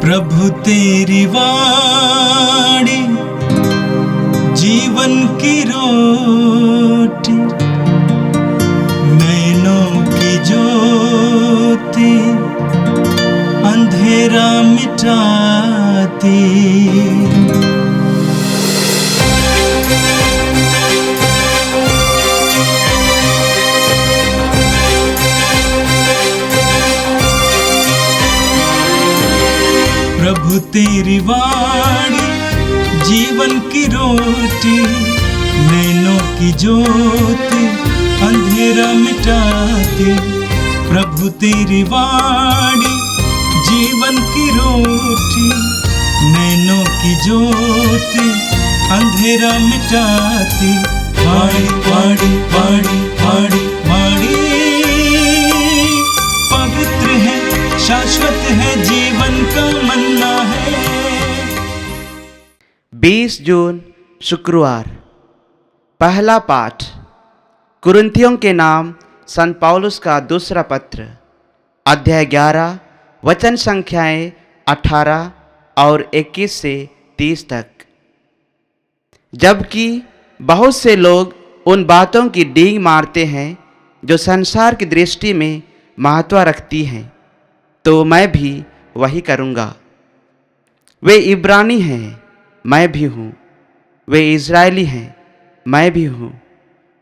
प्रभु तेरी वाणी जीवन की रोटी, नैनों की ज्योति अंधेरा मिटाती। प्रभु तेरी वाणी जीवन की रोटी, नैनों की ज्योति अंधेरा मिटाती। प्रभु तेरी वाणी जीवन की रोटी, नैनों की ज्योति अंधेरा मिटाती। वाणी वाणी वाणी वाणी वाणी पवित्र है, शाश्वत है, जीवन का मन्ना है। 20 जून शुक्रवार। पहला पाठ कुरिन्थियों के नाम संत पौलुस का दूसरा पत्र, अध्याय 11, वचन संख्याएं 18 और 21 से 30 तक। जबकि बहुत से लोग उन बातों की डींग मारते हैं जो संसार की दृष्टि में महत्व रखती हैं, तो मैं भी वही करूँगा। वे इब्रानी हैं, मैं भी हूँ। वे इज़राइली हैं, मैं भी हूँ।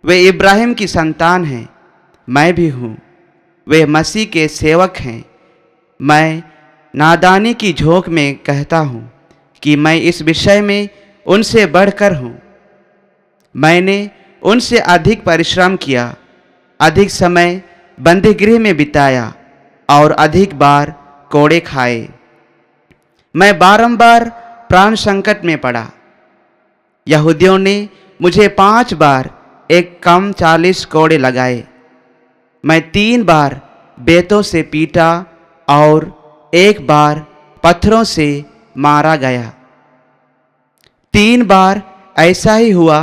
वे इब्राहिम की संतान हैं, मैं भी हूँ। वे मसीह के सेवक हैं। मैं नादानी की झोंक में कहता हूँ कि मैं इस विषय में उनसे बढ़कर हूँ। मैंने उनसे अधिक परिश्रम किया, अधिक समय बंदीगृह में बिताया और अधिक बार कोड़े खाए। मैं बारंबार प्राण संकट में पड़ा। यहूदियों ने मुझे 5 बार एक कम 40 कोड़े लगाए। मैं 3 बार बेतों से पीटा और 1 बार पत्थरों से मारा गया। 3 बार ऐसा ही हुआ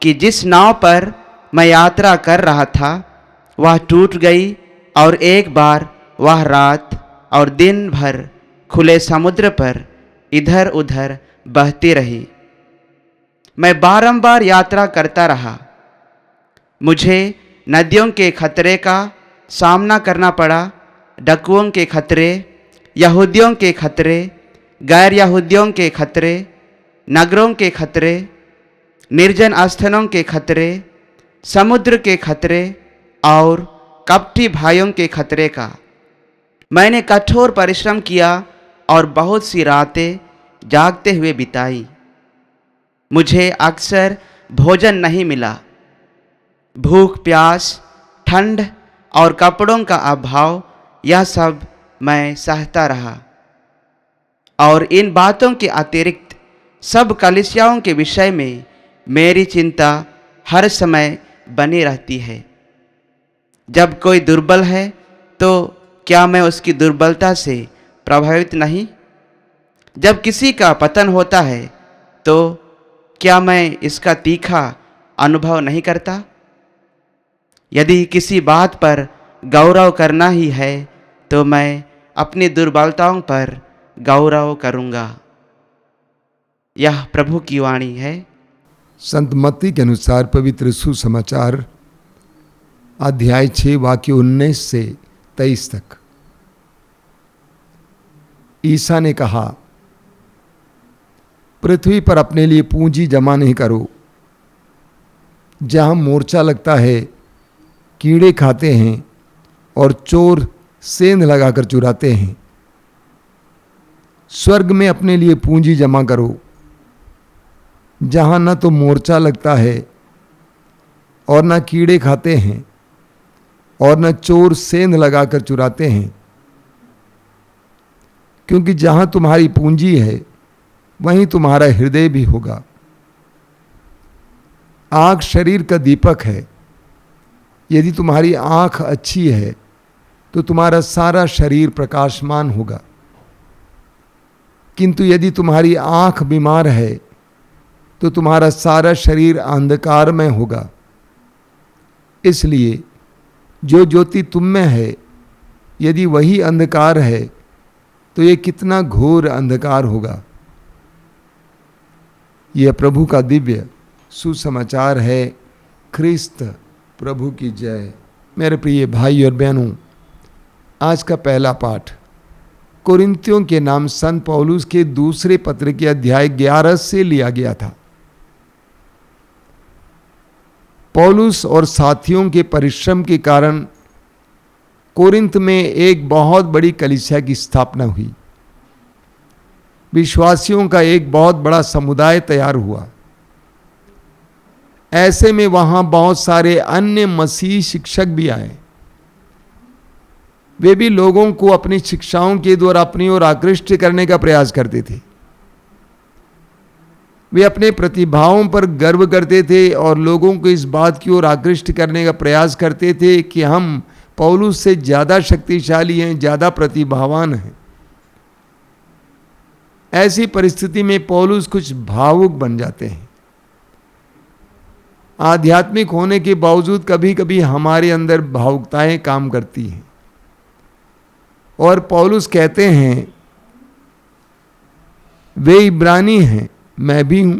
कि जिस नाव पर मैं यात्रा कर रहा था वह टूट गई और 1 बार वह रात और दिन भर खुले समुद्र पर इधर उधर बहती रही। मैं बारंबार यात्रा करता रहा। मुझे नदियों के खतरे का सामना करना पड़ा, डाकुओं के खतरे, यहूदियों के खतरे, गैर यहूदियों के खतरे, नगरों के खतरे, निर्जन स्थानों के खतरे, समुद्र के खतरे और कपटी भाइयों के खतरे का। मैंने कठोर परिश्रम किया और बहुत सी रातें जागते हुए बिताई। मुझे अक्सर भोजन नहीं मिला। भूख प्यास, ठंड और कपड़ों का अभाव, यह सब मैं सहता रहा। और इन बातों के अतिरिक्त सब कलीसियाओं के विषय में मेरी चिंता हर समय बनी रहती है। जब कोई दुर्बल है तो क्या मैं उसकी दुर्बलता से प्रभावित नहीं? जब किसी का पतन होता है तो क्या मैं इसका तीखा अनुभव नहीं करता? यदि किसी बात पर गौरव करना ही है तो मैं अपनी दुर्बलताओं पर गौरव करूँगा। यह प्रभु की वाणी है। संत मत्ती के अनुसार पवित्र सुसमाचार अध्याय 6 वाक्य 19 से 23 तक। ईसा ने कहा, पृथ्वी पर अपने लिए पूंजी जमा नहीं करो, जहां मोर्चा लगता है, कीड़े खाते हैं और चोर सेंध लगाकर चुराते हैं। स्वर्ग में अपने लिए पूंजी जमा करो, जहां न तो मोर्चा लगता है और न कीड़े खाते हैं और न चोर सेंध लगाकर चुराते हैं। क्योंकि जहां तुम्हारी पूंजी है वहीं तुम्हारा हृदय भी होगा। आँख शरीर का दीपक है। यदि तुम्हारी आँख अच्छी है तो तुम्हारा सारा शरीर प्रकाशमान होगा। किंतु यदि तुम्हारी आँख बीमार है तो तुम्हारा सारा शरीर अंधकार में होगा। इसलिए जो ज्योति तुम में है, यदि वही अंधकार है तो ये कितना घोर अंधकार होगा। यह प्रभु का दिव्य सुसमाचार है। ख्रिस्त प्रभु की जय। मेरे प्रिय भाई और बहनों, आज का पहला पाठ कोरिन्थियों के नाम संत पौलुस के दूसरे पत्र के अध्याय 11 से लिया गया था। पौलुस और साथियों के परिश्रम के कारण कोरिन्थ में एक बहुत बड़ी कलीसिया की स्थापना हुई। विश्वासियों का एक बहुत बड़ा समुदाय तैयार हुआ। ऐसे में वहां बहुत सारे अन्य मसीह शिक्षक भी आए। वे भी लोगों को अपनी शिक्षाओं के द्वारा अपनी ओर आकृष्ट करने का प्रयास करते थे। वे अपने प्रतिभाओं पर गर्व करते थे और लोगों को इस बात की ओर आकृष्ट करने का प्रयास करते थे कि हम पौलुस से ज्यादा शक्तिशाली हैं, ज्यादा प्रतिभावान हैं। ऐसी परिस्थिति में पौलुस कुछ भावुक बन जाते हैं। आध्यात्मिक होने के बावजूद कभी कभी हमारे अंदर भावुकताएं काम करती हैं और पौलुस कहते हैं, वे इब्रानी हैं, मैं भी हूं।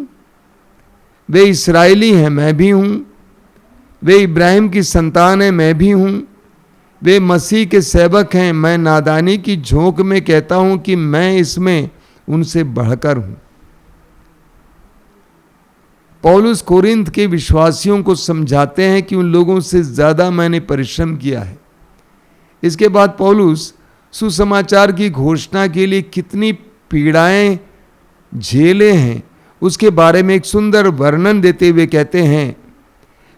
वे इस्राएली हैं, मैं भी हूं। वे इब्राहिम की संतान हैं, मैं भी हूं। वे मसीह के सेवक हैं। मैं नादानी की झोंक में कहता हूं कि मैं इसमें उनसे बढ़कर हूं। पौलुस कोरिन्थ के विश्वासियों को समझाते हैं कि उन लोगों से ज्यादा मैंने परिश्रम किया है। इसके बाद पौलुस सुसमाचार की घोषणा के लिए कितनी पीड़ाएं झेले हैं उसके बारे में एक सुंदर वर्णन देते हुए कहते हैं,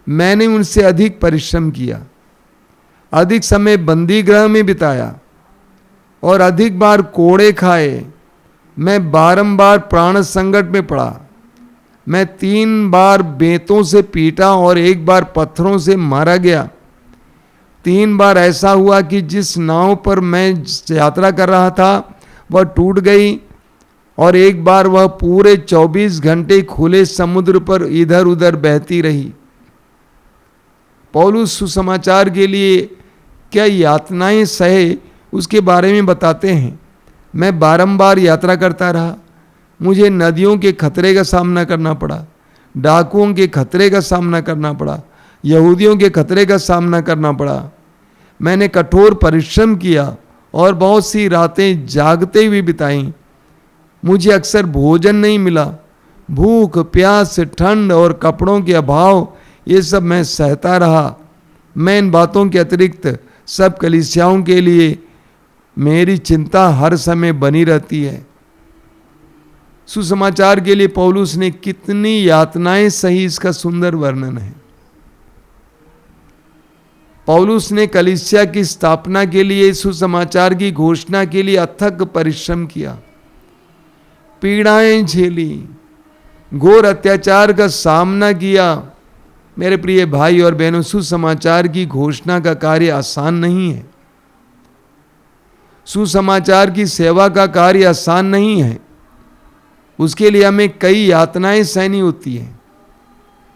मैंने उनसे अधिक परिश्रम किया, अधिक समय बंदी गृह में बिताया और अधिक बार कोड़े खाए। मैं बारंबार प्राण संकट में पड़ा। मैं 3 बार बेंतों से पीटा और 1 बार पत्थरों से मारा गया। 3 बार ऐसा हुआ कि जिस नाव पर मैं यात्रा कर रहा था वह टूट गई और 1 बार वह पूरे 24 घंटे खुले समुद्र पर इधर उधर बहती रही। पौलुस सुसमाचार के लिए क्या यातनाएं सहे उसके बारे में बताते हैं। मैं बारंबार यात्रा करता रहा। मुझे नदियों के खतरे का सामना करना पड़ा, डाकुओं के खतरे का सामना करना पड़ा, यहूदियों के खतरे का सामना करना पड़ा। मैंने कठोर परिश्रम किया और बहुत सी रातें जागते हुए बिताई। मुझे अक्सर भोजन नहीं मिला। भूख, प्यास, ठंड और कपड़ों के अभाव, ये सब मैं सहता रहा। मैं इन बातों के अतिरिक्त सब कलीसियाओं के लिए मेरी चिंता हर समय बनी रहती है। सुसमाचार के लिए पौलुस ने कितनी यातनाएं सही, इसका सुंदर वर्णन है। पौलुस ने कलीसिया की स्थापना के लिए, सुसमाचार की घोषणा के लिए अथक परिश्रम किया, पीड़ाएं झेली, घोर अत्याचार का सामना किया। मेरे प्रिय भाई और बहनों, सुसमाचार की घोषणा का कार्य आसान नहीं है। सुसमाचार की सेवा का कार्य आसान नहीं है। उसके लिए हमें कई यातनाएं सहनी होती हैं,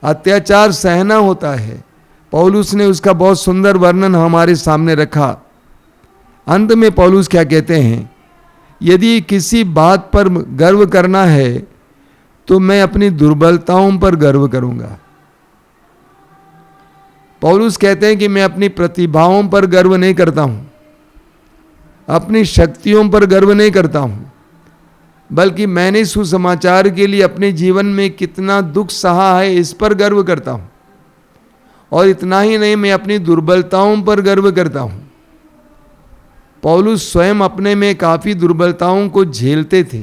अत्याचार सहना होता है। पौलुस ने उसका बहुत सुंदर वर्णन हमारे सामने रखा। अंत में पौलुस क्या कहते हैं, यदि किसी बात पर गर्व करना है तो मैं अपनी दुर्बलताओं पर गर्व करूंगा। पौलुस कहते हैं कि मैं अपनी प्रतिभाओं पर गर्व नहीं करता हूं, अपनी शक्तियों पर गर्व नहीं करता हूं, बल्कि मैंने सुसमाचार के लिए अपने जीवन में कितना दुख सहा है इस पर गर्व करता हूं। और इतना ही नहीं, मैं अपनी दुर्बलताओं पर गर्व करता हूं। पौलुस स्वयं अपने में काफी दुर्बलताओं को झेलते थे।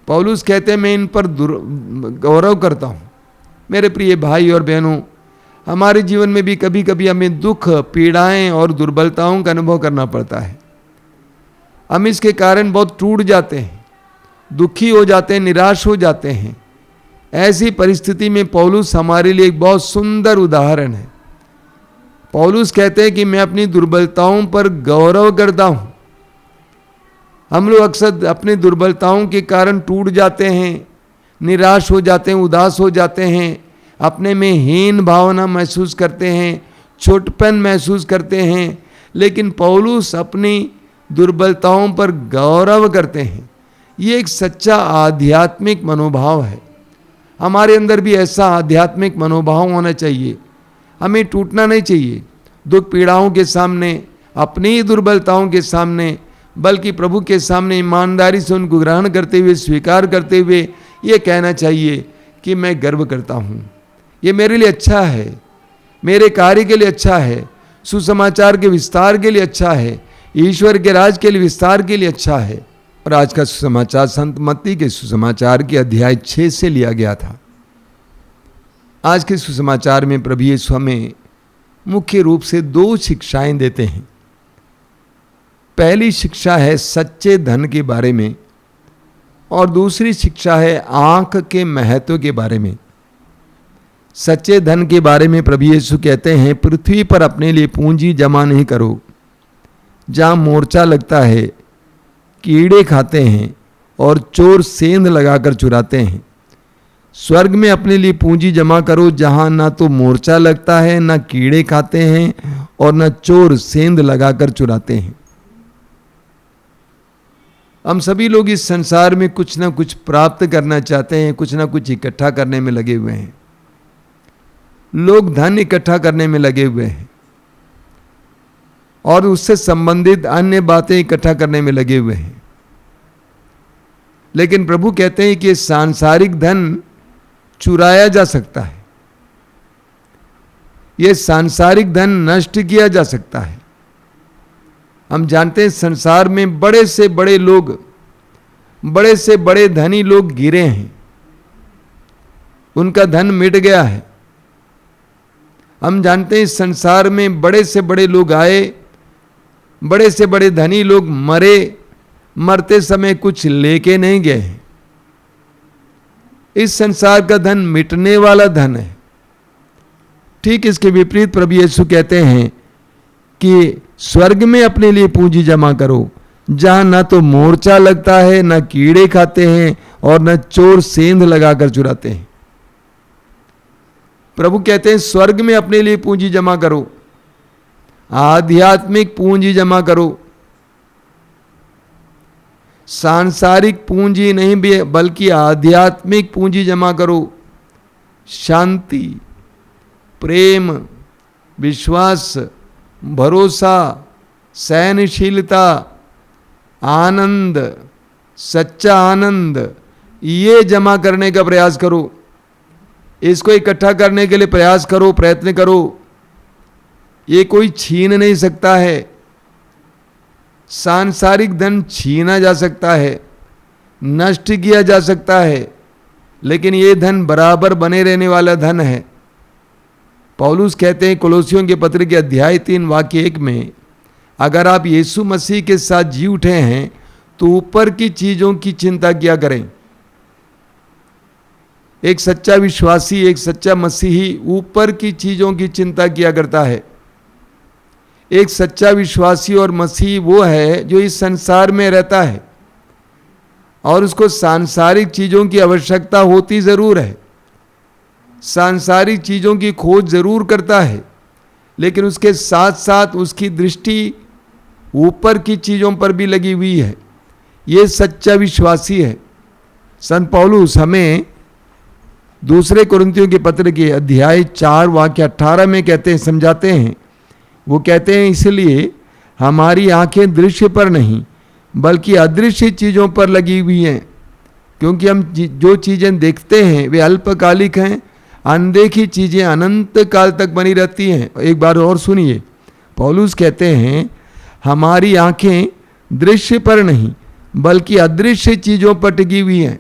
पौलुस कहते हैं मैं इन पर गौरव करता हूं। मेरे प्रिय भाई और बहनों, हमारे जीवन में भी कभी कभी हमें दुख, पीड़ाएं और दुर्बलताओं का अनुभव करना पड़ता है। हम इसके कारण बहुत टूट जाते हैं, दुखी हो जाते हैं, निराश हो जाते हैं। ऐसी परिस्थिति में पौलुस हमारे लिए एक बहुत सुंदर उदाहरण है। पौलुस कहते हैं कि मैं अपनी दुर्बलताओं पर गौरव करता हूं। हम लोग अक्सर अपनी दुर्बलताओं के कारण टूट जाते हैं, निराश हो जाते हैं, उदास हो जाते हैं, अपने में हीन भावना महसूस करते हैं, छोटपन महसूस करते हैं। लेकिन पौलुस अपनी दुर्बलताओं पर गौरव करते हैं। ये एक सच्चा आध्यात्मिक मनोभाव है। हमारे अंदर भी ऐसा आध्यात्मिक मनोभाव होना चाहिए। हमें टूटना नहीं चाहिए दुख पीड़ाओं के सामने, अपनी ही दुर्बलताओं के सामने, बल्कि प्रभु के सामने ईमानदारी से उनको ग्रहण करते हुए, स्वीकार करते हुए ये कहना चाहिए कि मैं गर्व करता हूँ, ये मेरे लिए अच्छा है, मेरे कार्य के लिए अच्छा है, सुसमाचार के विस्तार के लिए अच्छा है, ईश्वर के राज के लिए विस्तार के लिए अच्छा है। और आज का सुसमाचार संत मत्ती के सुसमाचार के अध्याय 6 से लिया गया था। आज के सुसमाचार में प्रभु यीशु हमें मुख्य रूप से 2 शिक्षाएं देते हैं। पहली शिक्षा है सच्चे धन के बारे में और दूसरी शिक्षा है आंख के महत्व के बारे में। सच्चे धन के बारे में प्रभु यीशु कहते हैं, पृथ्वी पर अपने लिए पूंजी जमा नहीं करो, जहाँ मोर्चा लगता है, कीड़े खाते हैं और चोर सेंध लगाकर चुराते हैं। स्वर्ग में अपने लिए पूंजी जमा करो, जहाँ ना तो मोर्चा लगता है, ना कीड़े खाते हैं और ना चोर सेंध लगाकर चुराते हैं। हम सभी लोग इस संसार में कुछ ना कुछ प्राप्त करना चाहते हैं, कुछ ना कुछ इकट्ठा करने में लगे हुए हैं। लोग धन इकट्ठा करने में लगे हुए हैं और उससे संबंधित अन्य बातें इकट्ठा करने में लगे हुए हैं। लेकिन प्रभु कहते हैं कि सांसारिक धन चुराया जा सकता है, यह सांसारिक धन नष्ट किया जा सकता है। हम जानते हैं संसार में बड़े से बड़े लोग, बड़े से बड़े धनी लोग गिरे हैं, उनका धन मिट गया है। हम जानते हैं संसार में बड़े से बड़े लोग आए, बड़े से बड़े धनी लोग मरे, मरते समय कुछ लेके नहीं गए। इस संसार का धन मिटने वाला धन है। ठीक इसके विपरीत प्रभु यीशु कहते हैं कि स्वर्ग में अपने लिए पूंजी जमा करो, जहां ना तो मोर्चा लगता है, ना कीड़े खाते हैं और न चोर सेंध लगाकर चुराते हैं। प्रभु कहते हैं स्वर्ग में अपने लिए पूंजी जमा करो, आध्यात्मिक पूंजी जमा करो, सांसारिक पूंजी नहीं बल्कि आध्यात्मिक पूंजी जमा करो। शांति, प्रेम, विश्वास, भरोसा, सहनशीलता, आनंद, सच्चा आनंद, ये जमा करने का प्रयास करो। इसको इकट्ठा करने के लिए प्रयास करो, प्रयत्न करो। ये कोई छीन नहीं सकता है। सांसारिक धन छीना जा सकता है, नष्ट किया जा सकता है, लेकिन ये धन बराबर बने रहने वाला धन है। पौलुस कहते हैं कोलोसियों के पत्र के अध्याय 3 वाक्य 1 में, अगर आप यीशु मसीह के साथ जी उठे हैं तो ऊपर की चीजों की चिंता किया करें। एक सच्चा विश्वासी, एक सच्चा मसीही ऊपर की चीजों की चिंता किया करता है। एक सच्चा विश्वासी और मसीही वो है जो इस संसार में रहता है और उसको सांसारिक चीजों की आवश्यकता होती जरूर है, सांसारिक चीजों की खोज जरूर करता है, लेकिन उसके साथ साथ उसकी दृष्टि ऊपर की चीजों पर भी लगी हुई है। ये सच्चा विश्वासी है। संत पौलुस हमें दूसरे कुरिन्थियों के पत्र के अध्याय 4 वाक्य 18 में कहते हैं, समझाते हैं। वो कहते हैं इसलिए हमारी आंखें दृश्य पर नहीं बल्कि अदृश्य चीज़ों पर लगी हुई हैं, क्योंकि हम जो चीज़ें देखते हैं वे अल्पकालिक हैं, अनदेखी चीज़ें अनंत काल तक बनी रहती हैं। एक बार और सुनिए, पौलुस कहते हैं हमारी आंखें दृश्य पर नहीं बल्कि अदृश्य चीज़ों पर टिकी हुई हैं,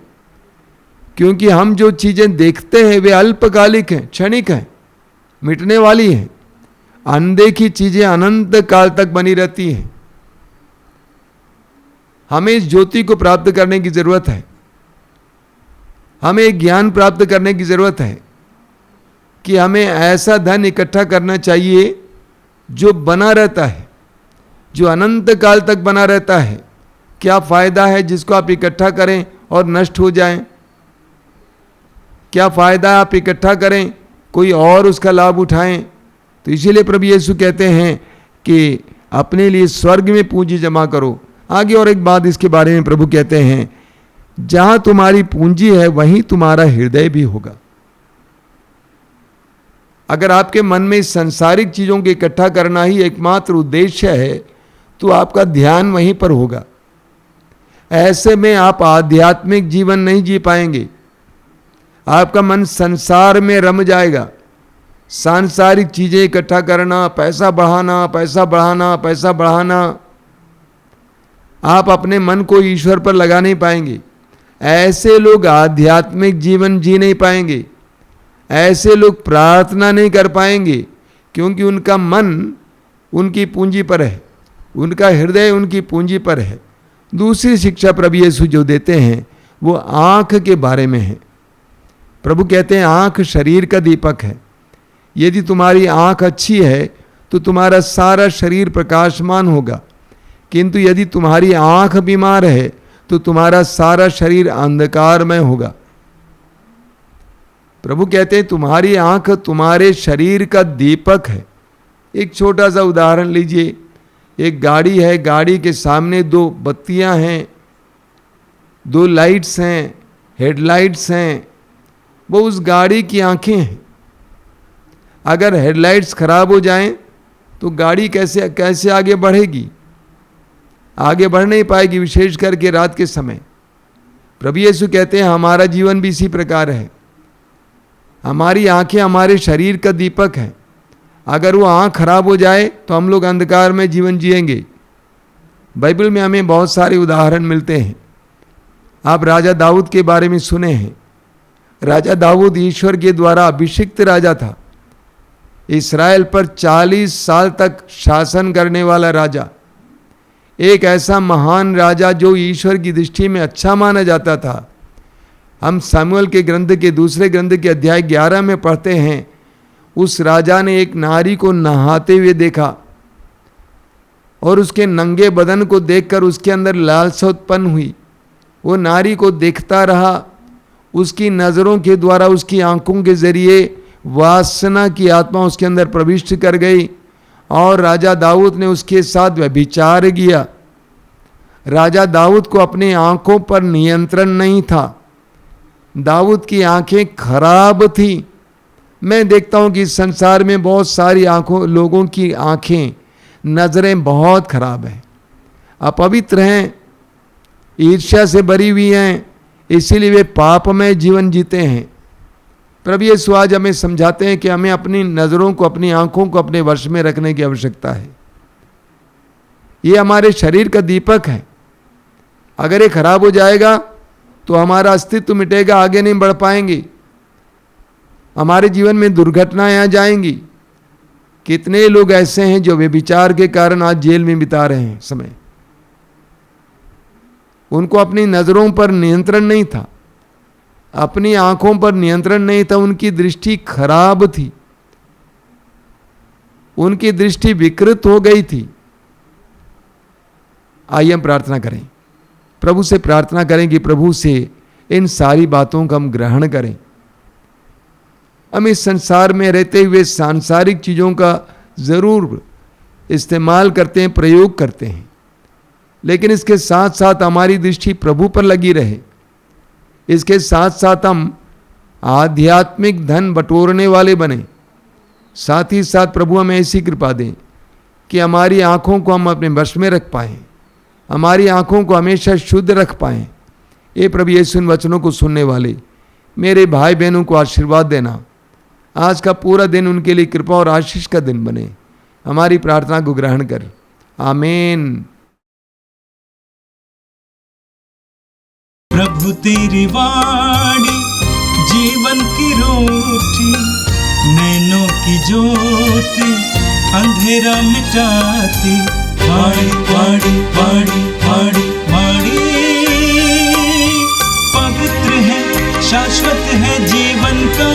क्योंकि हम जो चीज़ें देखते हैं वे अल्पकालिक हैं, क्षणिक हैं, मिटने वाली हैं। अनदेखी चीज़ें अनंत काल तक बनी रहती हैं। हमें इस ज्योति को प्राप्त करने की जरूरत है। हमें ज्ञान प्राप्त करने की जरूरत है कि हमें ऐसा धन इकट्ठा करना चाहिए जो बना रहता है, जो अनंत काल तक बना रहता है। क्या फायदा है जिसको आप इकट्ठा करें और नष्ट हो जाएं? क्या फायदा आप इकट्ठा करें, कोई और उसका लाभ उठाएं? तो इसीलिए प्रभु यीशु कहते हैं कि अपने लिए स्वर्ग में पूंजी जमा करो। आगे और एक बात इसके बारे में प्रभु कहते हैं, जहां तुम्हारी पूंजी है वहीं तुम्हारा हृदय भी होगा। अगर आपके मन में सांसारिक चीजों को इकट्ठा करना ही एकमात्र उद्देश्य है तो आपका ध्यान वहीं पर होगा। ऐसे में आप आध्यात्मिक जीवन नहीं जी पाएंगे। आपका मन संसार में रम जाएगा। सांसारिक चीजें इकट्ठा करना, पैसा बढ़ाना, पैसा बढ़ाना, पैसा बढ़ाना, आप अपने मन को ईश्वर पर लगा नहीं पाएंगे। ऐसे लोग आध्यात्मिक जीवन जी नहीं पाएंगे। ऐसे लोग प्रार्थना नहीं कर पाएंगे, क्योंकि उनका मन उनकी पूंजी पर है, उनका हृदय उनकी पूंजी पर है। दूसरी शिक्षा प्रभु यीशु जो देते हैं वो आंख के बारे में है। प्रभु कहते हैं आंख शरीर का दीपक है। यदि तुम्हारी आंख अच्छी है तो तुम्हारा सारा शरीर प्रकाशमान होगा, किंतु यदि तुम्हारी आंख बीमार है तो तुम्हारा सारा शरीर अंधकारमय होगा। प्रभु कहते हैं तुम्हारी आंख तुम्हारे शरीर का दीपक है। एक छोटा सा उदाहरण लीजिए। एक गाड़ी है, गाड़ी के सामने दो बत्तियां हैं, दो लाइट्स हैं, हेडलाइट्स हैं, वो उस गाड़ी की आंखें हैं। अगर हेडलाइट्स खराब हो जाएं तो गाड़ी कैसे आगे बढ़ेगी? आगे बढ़ नहीं पाएगी, विशेष करके रात के समय। प्रभु यीशु कहते हैं हमारा जीवन भी इसी प्रकार है। हमारी आंखें हमारे शरीर का दीपक है। अगर वो आंख खराब हो जाए तो हम लोग अंधकार में जीवन जिएंगे। बाइबल में हमें बहुत सारे उदाहरण मिलते हैं। आप राजा दाऊद के बारे में सुने हैं। राजा दाऊद ईश्वर के द्वारा अभिषिक्त राजा था। इस्राएल पर 40 साल तक शासन करने वाला राजा, एक ऐसा महान राजा जो ईश्वर की दृष्टि में अच्छा माना जाता था। हम सामुएल के ग्रंथ के दूसरे ग्रंथ के अध्याय 11 में पढ़ते हैं, उस राजा ने एक नारी को नहाते हुए देखा और उसके नंगे बदन को देखकर उसके अंदर लालसा उत्पन्न हुई। वो नारी को देखता रहा। उसकी नज़रों के द्वारा, उसकी आंखों के जरिए वासना की आत्मा उसके अंदर प्रविष्ट कर गई और राजा दाऊद ने उसके साथ व्यभिचार किया। राजा दाऊद को अपनी आंखों पर नियंत्रण नहीं था। दाऊद की आंखें खराब थी। मैं देखता हूं कि इस संसार में बहुत सारी लोगों की आंखें, नजरें बहुत खराब हैं, अपवित्र हैं, ईर्ष्या से भरी हुई हैं, इसीलिए वे पापमय जीवन जीते हैं। प्रभु यीशु आज हमें समझाते हैं कि हमें अपनी नजरों को, अपनी आंखों को अपने वश में रखने की आवश्यकता है। ये हमारे शरीर का दीपक है। अगर ये खराब हो जाएगा तो हमारा अस्तित्व मिटेगा, आगे नहीं बढ़ पाएंगे, हमारे जीवन में दुर्घटनाएं आ जाएंगी। कितने लोग ऐसे हैं जो व्यभिचार के कारण आज जेल में बिता रहे हैं समय। उनको अपनी नजरों पर नियंत्रण नहीं था, अपनी आंखों पर नियंत्रण नहीं था, उनकी दृष्टि खराब थी, उनकी दृष्टि विकृत हो गई थी। आइए हम प्रार्थना करें, प्रभु से प्रार्थना करें कि प्रभु से इन सारी बातों का हम ग्रहण करें। हम इस संसार में रहते हुए सांसारिक चीज़ों का ज़रूर इस्तेमाल करते हैं, प्रयोग करते हैं, लेकिन इसके साथ साथ हमारी दृष्टि प्रभु पर लगी रहे। इसके साथ साथ हम आध्यात्मिक धन बटोरने वाले बने। साथ ही साथ प्रभु हमें ऐसी कृपा दें कि हमारी आँखों को हम अपने वश में रख पाएँ, हमारी आँखों को हमेशा शुद्ध रख पाएँ। ये प्रभु यीशु इन वचनों को सुनने वाले मेरे भाई बहनों को आशीर्वाद देना। आज का पूरा दिन उनके लिए कृपा और आशीष का दिन बने। हमारी प्रार्थना को ग्रहण कर, आमीन। प्रभु तेरी वाणी जीवन की रोटी, नैनों की ज्योति अंधेरा मिटाती। वाणी वाणी वाणी वाणी वाणी पवित्र है, शाश्वत है, जीवन का